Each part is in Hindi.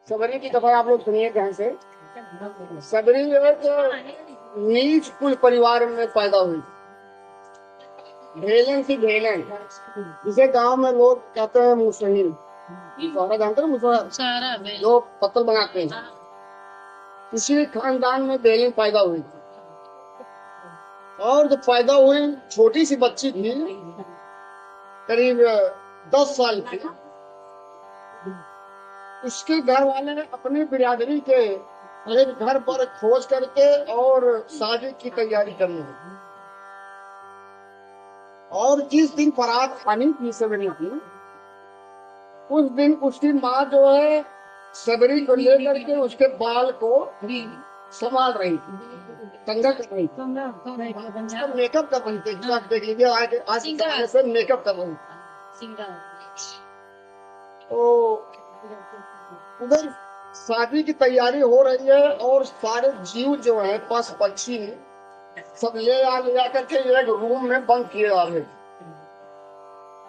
सबरी की कथा आप लोग सुनिए ध्यान से। सबरी एक नीच कुल परिवार में पैदा हुई, भेलन सी भेलन, जिसे गांव में लोग कहते हैं मुसहरी। मुसहरा जानते हो? मुसहरा जो पत्तल बनाते हैं। इसी खानदान में भेलन पैदा हुई और जब पैदा हुई छोटी सी बच्ची थी, करीब 10 साल की। उसके घर वाले ने अपनी बिरादरी के एक घर पर खोज करके और शादी की तैयारी करनी है। और जिस दिन बारात आनी थी सबरी की, उस दिन उसकी माँ जो है सबरी को लेकर के उसके बाल को संभाल रही थी, कंघा कर रही थी, मेकअप कर रही थी। आप देख लीजिए आज से मेकअप कर रही थी। तो उधर शादी की तैयारी हो रही है और सारे जीव जो है पशु पक्षी सब ले आ करके एक रूम में बंद किए जा रहे।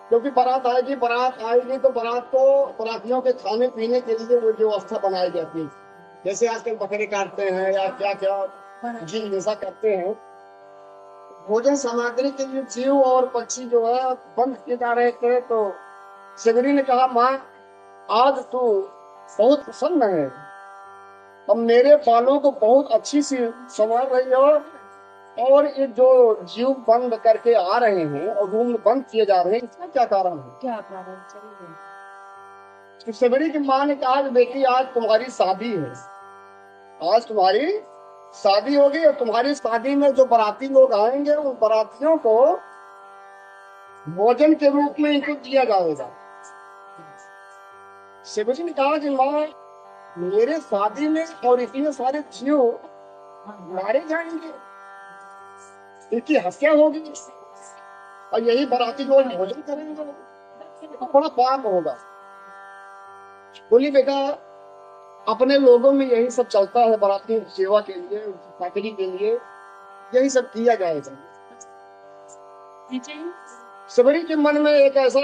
क्योंकि बारात आएगी तो बारात को बरातियों के खाने पीने के लिए वो व्यवस्था बनाई जाती है। जैसे आजकल बकरे काटते हैं या क्या क्या जीव जैसा करते हैं, भोजन सामग्री के लिए जीव और पक्षी जो है बंद किए जा रहे थे। तो सबरी ने कहा, माँ आज तो बहुत प्रसन्न है, अब मेरे बालों को बहुत अच्छी सी संवार रही हो और ये जो जीव बंद करके आ रहे हैं और रूम बंद किए जा रहे हैं, इसका क्या कारण है? क्या कारण? तो सबरी की माँ ने कहा, बेटी आज तुम्हारी शादी है, आज तुम्हारी शादी होगी और तुम्हारी शादी में जो बाराती लोग आएंगे उन बारातियों को भोजन के रूप में इनको दिया जाएगा। सबरी ने कहा कि माँ मेरे शादी में और इतने सारे जीव मारे जाएंगे, इनकी हत्या होगी और यही बाराती लोग भोजन करेंगे तो बड़ा पाप होगा। बोली, बेटा अपने लोगों में यही सब चलता है, बाराती सेवा के लिए, चाकरी के लिए यही सब किया जाएगा। सबरी के मन में एक ऐसा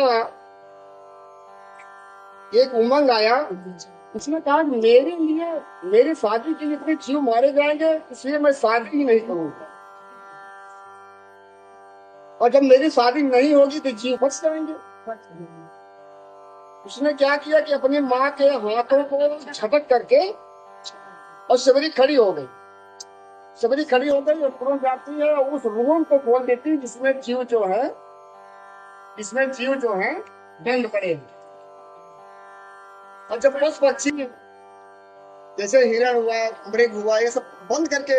एक उमंग आया, उसने कहा मेरे लिए मेरी शादी के लिए इतने जीव मारे जाएंगे, इसलिए मैं शादी ही नहीं करूंगा और जब मेरी शादी नहीं होगी तो जीव बच जाएंगे। उसने क्या किया कि अपनी माँ के हाथों को झटक करके और सबरी खड़ी हो गई। सबरी खड़ी हो गई और तुरंत जाती है उस रूम को खोल देती जिसमें जीव जो है बंद पड़े। और जब पशु पक्षी जैसे हिरण हुआ, मृग हुआ, ये सब बंद करके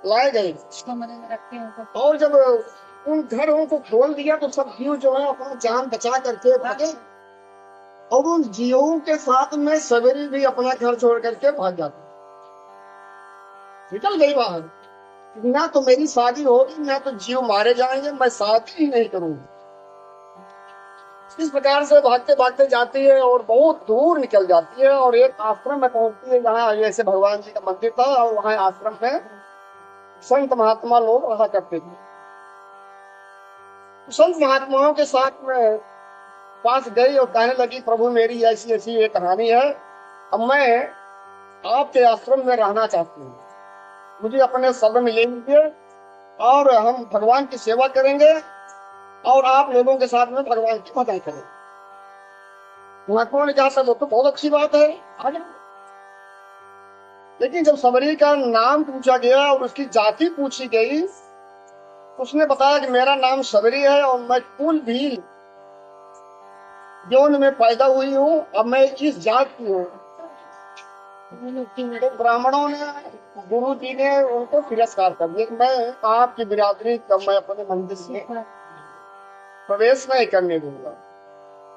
लाए गए और जब उन घरों को खोल दिया तो सब जीव जो है अपना जान बचा करके भागे और उन जीवों के साथ में सबरी भी अपना घर छोड़ करके भाग जाती, निकल गई बाहर। ना तो मेरी शादी होगी ना तो जीव मारे जाएंगे, मैं शादी ही नहीं करूंगी। इस प्रकार से भागते भागते जाती है और बहुत दूर निकल जाती है और एक आश्रम में पहुंचती है जहाँ जैसे भगवान जी का मंदिर था और वहाँ आश्रम में संत महात्मा लोग रहा करते थे। संत महात्माओं के साथ में पास गई और कहने लगी, प्रभु मेरी ऐसी ऐसी एक कहानी है, अब मैं आपके आश्रम में रहना चाहती हूँ, मुझे अपने शरण में ले लीजिए और हम भगवान की सेवा करेंगे और आप लोगों के साथ में भगवान की मदद करें। महात्माओं ने कहा, सब तो बहुत अच्छी बात है, आ जाओ। लेकिन जब सबरी का नाम पूछा गया और उसकी जाति पूछी गई, उसने बताया कि मेरा नाम सबरी है और मैं कुल भी यौन में पैदा हुई हूँ, अब मैं इस जात की हूँ। तो ब्राह्मणों ने, गुरु जी ने उनको तिरस्कार कर दिया, मैं आपकी बिरादरी का मैं अपने मंदिर में प्रवेश नहीं करने दूंगा।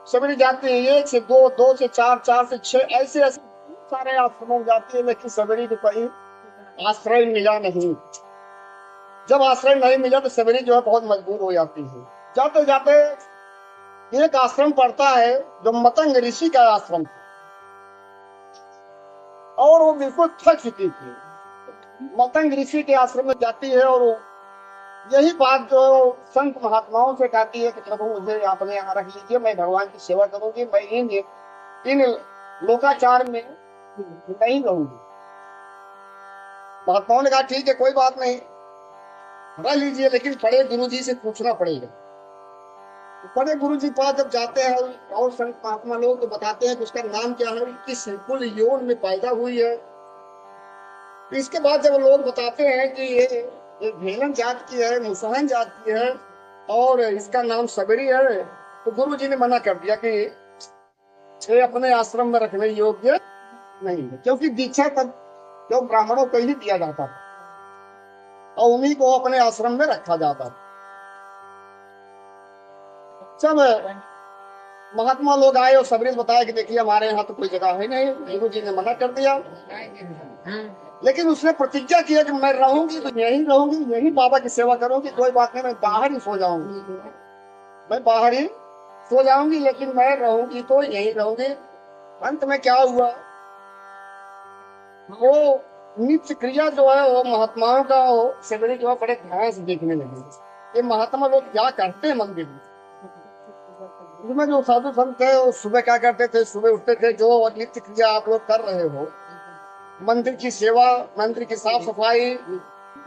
सबरी जाती है 1 से 2, 2 से 4, 4 से 6, ऐसे ऐसे सारे आश्रमों में जाती है, लेकिन सबरी को कहीं आश्रय मिला नहीं। जब आश्रय नहीं मिला तो सबरी जो है बहुत मजबूर हो जाती है। जाते जाते एक आश्रम पड़ता है जो मतंग ऋषि का आश्रम था और वो बिल्कुल थक चुकी थी। मतंग ऋषि के आश्रम में जाती है और यही बात जो संत महात्माओं से कहती है कि प्रभु मुझे अपने यहाँ रख लीजिए, मैं भगवान की सेवा करूंगी, मैं इन लोकाचार में नहीं रहूंगी। महात्माओं ने कहा ठीक है कोई बात नहीं, रह लीजिए, लेकिन बड़े गुरु जी से पूछना पड़ेगा। बड़े गुरु जी पास जब जाते हैं और संत महात्मा लोग तो बताते हैं कि उसका नाम क्या है, किस कुल योन में पैदा हुई है। इसके बाद जब लोग बताते हैं कि ये भेलन जात की है, मुसहन जात की है और इसका नाम सबरी है, तो गुरु जी ने मना कर दिया कि ये अपने आश्रम में रखने योग्य नहीं है, क्योंकि दीक्षा तब जो ब्राह्मणों को ही दिया जाता था और उन्हीं को अपने आश्रम में रखा जाता था। जब महात्मा लोग आए और सबरी बताया कि देखिए हमारे यहाँ तो कोई जगह है नहीं, गुरु जी ने मना कर दिया, लेकिन उसने प्रतिज्ञा किया कि मैं रहूंगी तो यही रहूंगी, यही बाबा की सेवा करूंगी, कोई बात नहीं, मैं बाहर ही सो जाऊंगी, मैं बाहर ही सो जाऊंगी, लेकिन मैं रहूंगी तो यही रहूंगी। अंत में क्या हुआ, वो नित्य क्रिया जो है वो महात्माओं का सबरी जो है बड़े ध्यान से देखने लगे। ये महात्मा लोग क्या करते हैं मंदिर में, इसमें जो साधु संत थे वो सुबह क्या करते थे, सुबह उठते थे, जो नित्य क्रिया आप लोग कर रहे हो, मंदिर की सेवा, मंदिर की साफ सफाई,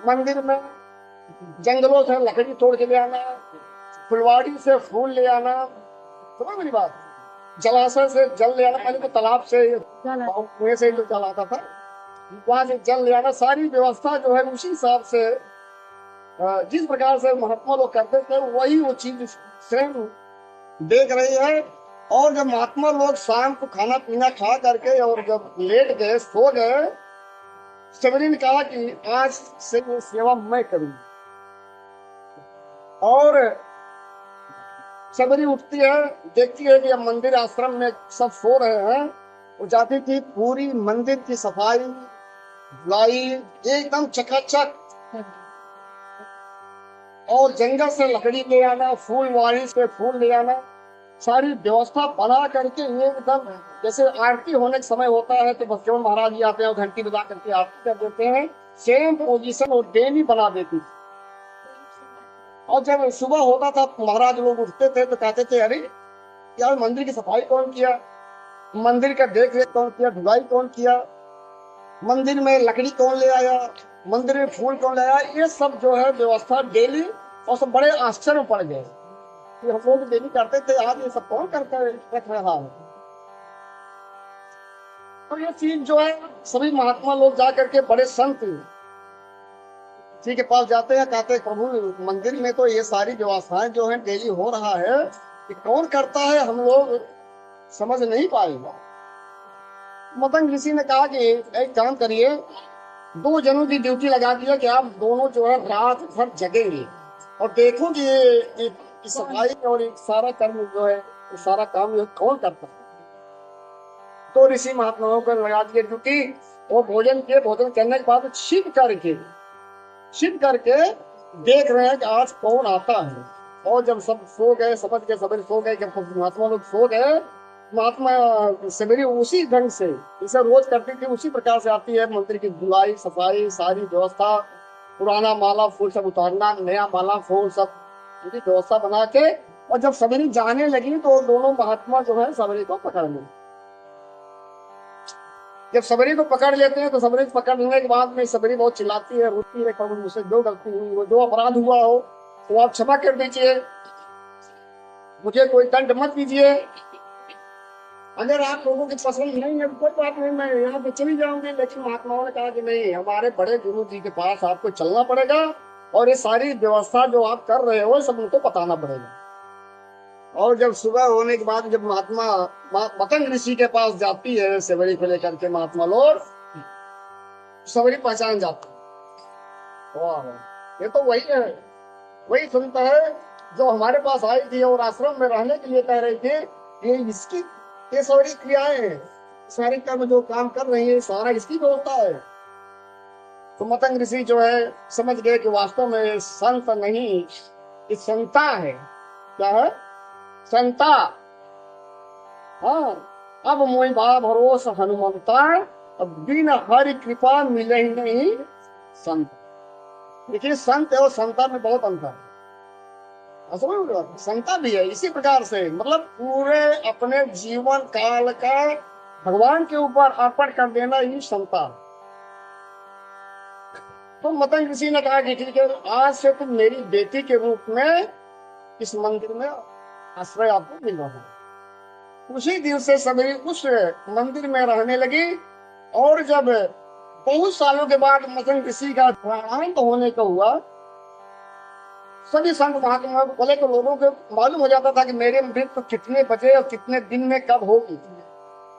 मंदिर में जंगलों से लकड़ी तोड़ के ले आना, फुलवाड़ी से फूल ले आना, समझ मेरी बात, जलाशय से जल ले आना, पहले तो तालाब से कुएं से जो जल आता था वहां से जल ले आना, सारी व्यवस्था जो है उसी हिसाब से जिस प्रकार से महात्मा लोग करते थे वही वो चीज स्वयं देख रही है। और जब महात्मा लोग शाम को खाना पीना खा करके और जब लेट गए, सो गए, सबरी ने कहा कि आज से ये सेवा मैं करूंगी। और सबरी उठती है, देखती है कि अब मंदिर आश्रम में सब सो रहे हैं, वो जाती थी, पूरी मंदिर की सफाई धुलाई एकदम चकाचक, और जंगल से लकड़ी ले आना, फूल वारी से फूल ले आना, सारी व्यवस्था बना करके एकदम जैसे आरती होने का समय होता है तो बच्चों महाराज जी आते हैं और घंटी बजा करके आरती कर देते हैं, सेम पोजीशन और डेली बना देती। और जब सुबह होता था महाराज लोग उठते थे तो कहते थे अरे यार मंदिर की सफाई कौन किया, मंदिर का देख रेख कौन किया, धुलाई कौन किया, मंदिर में लकड़ी कौन ले आया, मंदिर में फूल कौन ले आया, ये सब जो है व्यवस्था डेली। और सब बड़े आश्चर्य पड़ गए कि हम लोग डेली करते थे, आज ये सब कौन करता है, रख रहा है। तो ये चीज जो है सभी महात्मा लोग जा करके बड़े संत जी के पास जाते हैं, कहते हैं प्रभु मंदिर में तो ये सारी व्यवस्थाएं जो है डेली हो रहा है, कि कौन करता है हम लोग समझ नहीं पाएगा। मतंग ऋषि ने कहा कि एक काम करिए, 2 जनों की ड्यूटी लगा दिया कि आप दोनों जो है रात भर जगेंगे और देखो कि ये सफाई और एक सारा कर्म जो है, सारा काम जो है कौन करता है। तो ऋषि महात्माओं को लगा दिया ड्यूटी, वो भोजन किए, भोजन करने के बाद छिप करके देख रहे हैं कि आज कौन आता है। और जब सब सो गए, समझ के सबरी सो गए, जब महात्मा लोग सो गए, महात्मा सबरी उसी ढंग से जैसे रोज करती थी उसी प्रकार से आती है, मंदिर की धुलाई सफाई सारी व्यवस्था, पुराना माला फूल सब उतारना, नया माला फूल सब पूरी व्यवस्था बना के। और जब सबरी जाने लगी तो दोनों महात्मा जो है सबरी को पकड़ लें। जब सबरी को पकड़ लेते हैं तो सबरी को पकड़ लेने के बाद में सबरी बहुत चिल्लाती है, रोती है, प्रभु मुझसे जो गलती हुई, वो जो अपराध हुआ हो तो आप क्षमा कर दीजिए, मुझे कोई दंड मत दीजिए, अगर आप लोगों की पसंद नहीं है कोई बात नहीं, मैं यहाँ पे चली जाऊंगी। लेकिन महात्माओं ने कहा कि नहीं, हमारे बड़े गुरु जी के पास आपको चलना पड़ेगा और ये सारी व्यवस्था जो आप कर रहे हो सब उनको बताना पड़ेगा। और जब सुबह होने के बाद जब महात्मा मतंग ऋषि के पास जाती है सबरी को लेकर के, महात्मा लोग सबरी पहचान जाती है, वाह ये तो वही है, वही सुनता है जो हमारे पास आई थी और आश्रम में रहने के लिए कह रही थी, ये इसकी ये सारी क्रियाएं हैं, सारी कर्म जो काम कर रही है सारा इसकी व्यवस्था है। तो मतंग ऋषि जो है समझ गए कि वास्तव में संत नहीं, ये संता है। क्या है? संता। हाँ, अब मोई बा भरोस हनुमंता, अब बिन हरि कृपा मिले ही नहीं संत। देखिए संत और संता में बहुत अंतर है, संता भी है इसी प्रकार से, मतलब पूरे अपने जीवन काल का भगवान के ऊपर अर्पण कर देना ही क्षमता। तो मतंग ऋषि ने कहा कि ठीक है, आज से तुम मेरी बेटी के रूप में इस मंदिर में आश्रय आपको मिल रहा है। उसी दिन से सबरी उस मंदिर में रहने लगी। और जब बहुत सालों के बाद मतंग ऋषि का प्राणांत होने का हुआ, सभी संत महात्मा बोले तो लोगों को मालूम हो जाता था कि मेरे मृत्यु कितने बजे और कितने दिन में कब होगी,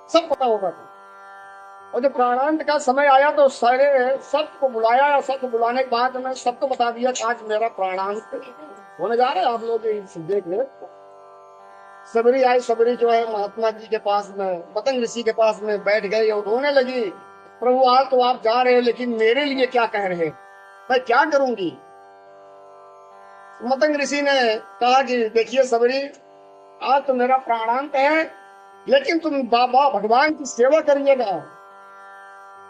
सब पता होता था। और जब प्राणांत का समय आया तो सारे सबको बुलाया, और सबको बुलाने के बाद मैं सबको बता दिया कि आज मेरा प्राणांत होने जा रहा है, आप लोग देख ले। सबरी आई, सबरी जो है महात्मा जी के पास में, मतंग ऋषि के पास में बैठ गई और रोने लगी, प्रभु आज तो आप जा रहे हैं, लेकिन मेरे लिए क्या कह रहे हैं, मैं क्या करूंगी। मतंग ऋषि ने कहा कि देखिए सबरी, आज तो मेरा प्राणांत है, लेकिन तुम बाबा भगवान की सेवा करिएगा।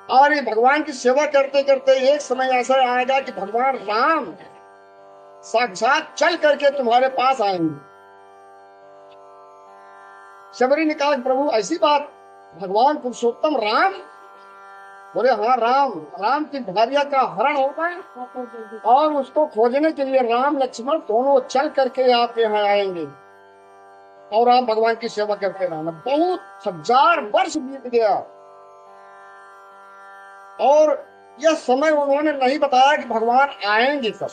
और ये भगवान की सेवा करते करते एक समय ऐसा आएगा कि भगवान राम साक्षात चल करके तुम्हारे पास आएंगे। शबरी ने कहा प्रभु ऐसी बात, भगवान पुरुषोत्तम राम? बोले हाँ, राम की भार्या का हरण होगा और उसको खोजने के लिए राम लक्ष्मण दोनों चल करके आपके यहाँ आएंगे और आप भगवान की सेवा करते रहना। बहुत 1000 वर्ष बीत गया और यह समय उन्होंने नहीं बताया कि भगवान आएंगे कब।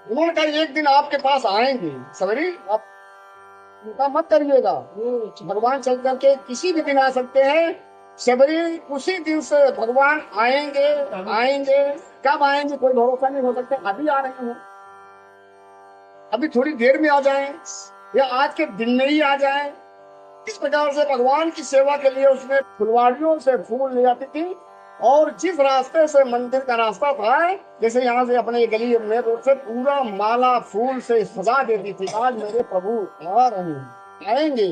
उन्होंने कहा एक दिन आपके पास आएंगे सबरी, आप चिंता मत करिएगा, भगवान चल करके किसी भी दिन आ सकते हैं। सबरी उसी दिन से भगवान आएंगे। कब आएंगे कोई भरोसा नहीं हो सकता, अभी आ रहे हैं, अभी थोड़ी देर में आ जाएं या आज के दिन में ही आ जाएं। इस प्रकार से भगवान की सेवा के लिए उसने फुलवाड़ियों से फूल ले जाती थी और जिस रास्ते से मंदिर का रास्ता था, जैसे यहाँ से अपने गली में रोड से पूरा माला फूल से सजा देती थी। आज मेरे प्रभु आ रहे हैं, आएंगे,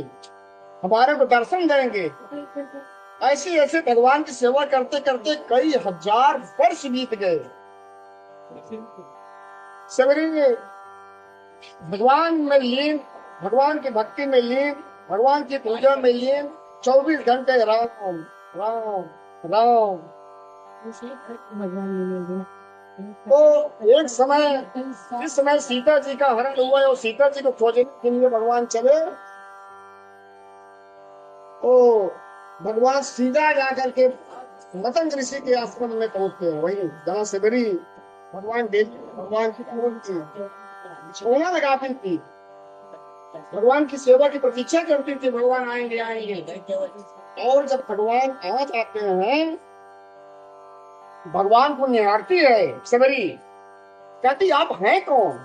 हमारे को दर्शन देंगे। ऐसे ऐसे भगवान की सेवा करते करते कई 1000 वर्ष बीत गए। सबरी भगवान में लीन, भगवान की भक्ति में लीन, भगवान की पूजा में लीन, 24 घंटे राम राम राम। तो एक समय, जिस समय सीता जी का हरण हुआ और सीता जी को खोजने के लिए भगवान चले, तो भगवान सीधा जाकर के मतंग ऋषि के आश्रम में पहुंचते हैं, वही जहाँ सबरी भगवान की छोड़ा लगाती थी, भगवान की सेवा की प्रतीक्षा करती थी, भगवान आएंगे। और जब भगवान आ जाते हैं, भगवान को निहारती है सबरी, कहती आप हैं कौन?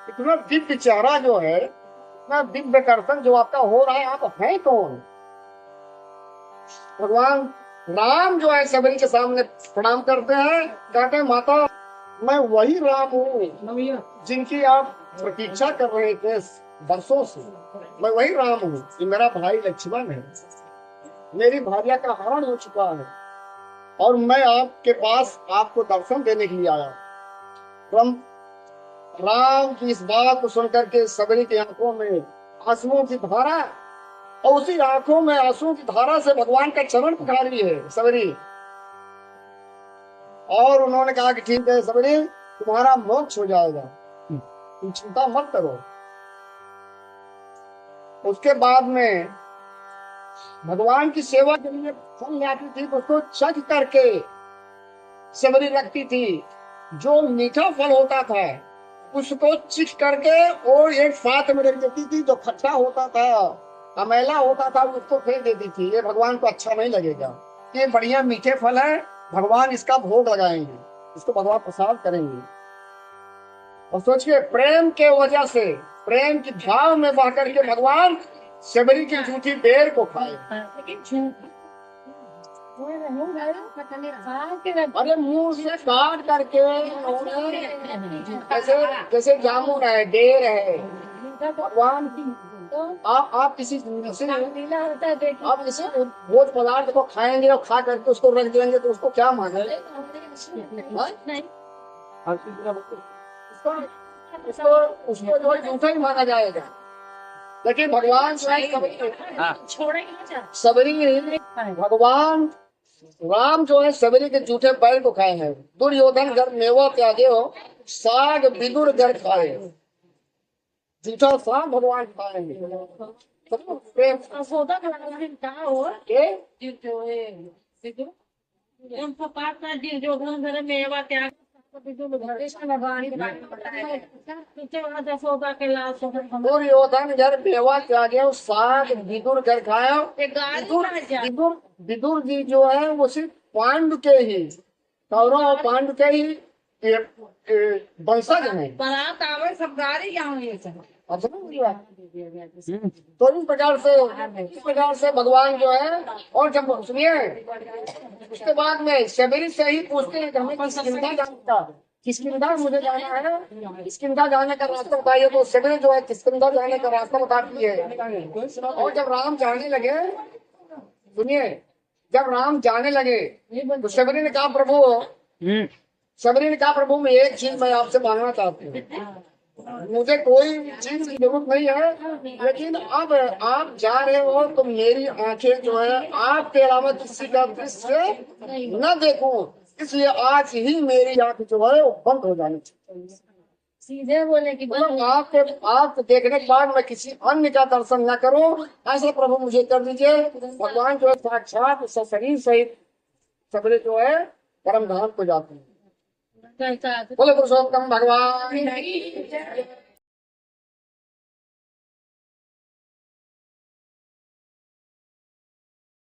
इतना दिव्य चेहरा जो है, इतना दिव्य दर्शन जो आपका हो रहा है, आप हैं कौन? भगवान राम जो है सबरी के सामने प्रणाम करते हैं, कहते हैं माता मैं वही राम हूँ जिनकी आप प्रतीक्षा कर रहे थे वर्षों से, मैं वही राम हूँ। ये मेरा भाई लक्ष्मण है, मेरी भार्या का हरण हो चुका है और मैं आपके पास आपको दर्शन देने के लिए आया। राम की इस बात को सुनकर के सबरी की आंखों में आंसुओं की धारा, और उसी आंखों में आंसुओं की धारा से भगवान का चरण पखारी है सबरी। और उन्होंने कहा कि ठीक है सबरी, तुम्हारा मोक्ष हो जाएगा, तुम चिंता मत करो। उसके बाद में भगवान की सेवा के लिए फल लाती थी, उसको चख करके सबरी रखती थी। जो मीठा फल होता था उसको चिख करके और एक साथ में रख देती थी, जो खट्टा होता था, अमेला होता था, उसको फेंक देती थी। ये भगवान को अच्छा नहीं लगेगा, ये बढ़िया मीठे फल है, भगवान इसका भोग लगाएंगे, इसको भगवान प्रसाद करेंगे। और सोचिए प्रेम के वजह से, प्रेम की भाव में बह करके भगवान सबरी की झूठी बेर को खाए। अरे मुंह से काट करके जैसे जामुन है, बेर है, भगवान की आप किसी भोज पदार्थ को खाएंगे और खा करके उसको रख देंगे तो उसको क्या मानेंगे? उसको जो है झूठा ही माना जाएगा। लेकिन भगवान जो है छोड़ेंगे सबरी भगवान राम जो है सबरी के जूठे पैर को खाए हैं। दुर्योधन घर मेवा त्यागे हो, साग विदुर घर खाए। जूठा साग भगवान खाएंगे। तो प्रेम सौदा कहा हो के जो घर मेवा त्याग सौदा के लाल दुर्योधन घर मेवा त्यागे हो, साग विदुर घर खाए। विदुर विदुर जी जो है वो सिर्फ पांडु के ही, कौरव और पांडु के ही वंशज हैं। बारात आवे सब गाड़ी यहाँ ये सब। अच्छा तो इस प्रकार से भगवान जो है। और जब सुनिए उसके बाद में शबरी से ही पूछते हैं कि हमें किसकिंधा जाना, किसकिंधा मुझे जाना है, किसकिंधा जाने का रास्ता बताइए। तो शबरी जो है किसकिंधा जाने का रास्ता बताती है। और जब राम जाने लगे, सुनिए जब राम जाने लगे तो शबरी ने कहा प्रभु मैं एक चीज मैं आपसे मांगना चाहती हूँ। मुझे कोई चीज की जरूरत नहीं है, लेकिन अब आप जा रहे हो तो मेरी आंखें जो है आपके अलावा किसी का दृश्य न देखूं, इसलिए आज ही मेरी आंख जो है वो बंद हो जानी चाहिए। सीधे बोले कि आप देखने के बाद मैं किसी अन्य का दर्शन न करूं, ऐसे प्रभु मुझे कर दीजिए। भगवान जो है साक्षात शरीर सहित सबरे जो है परम धाम को जाते हैं। कैसा बोले पुरुषोत्तम भगवान।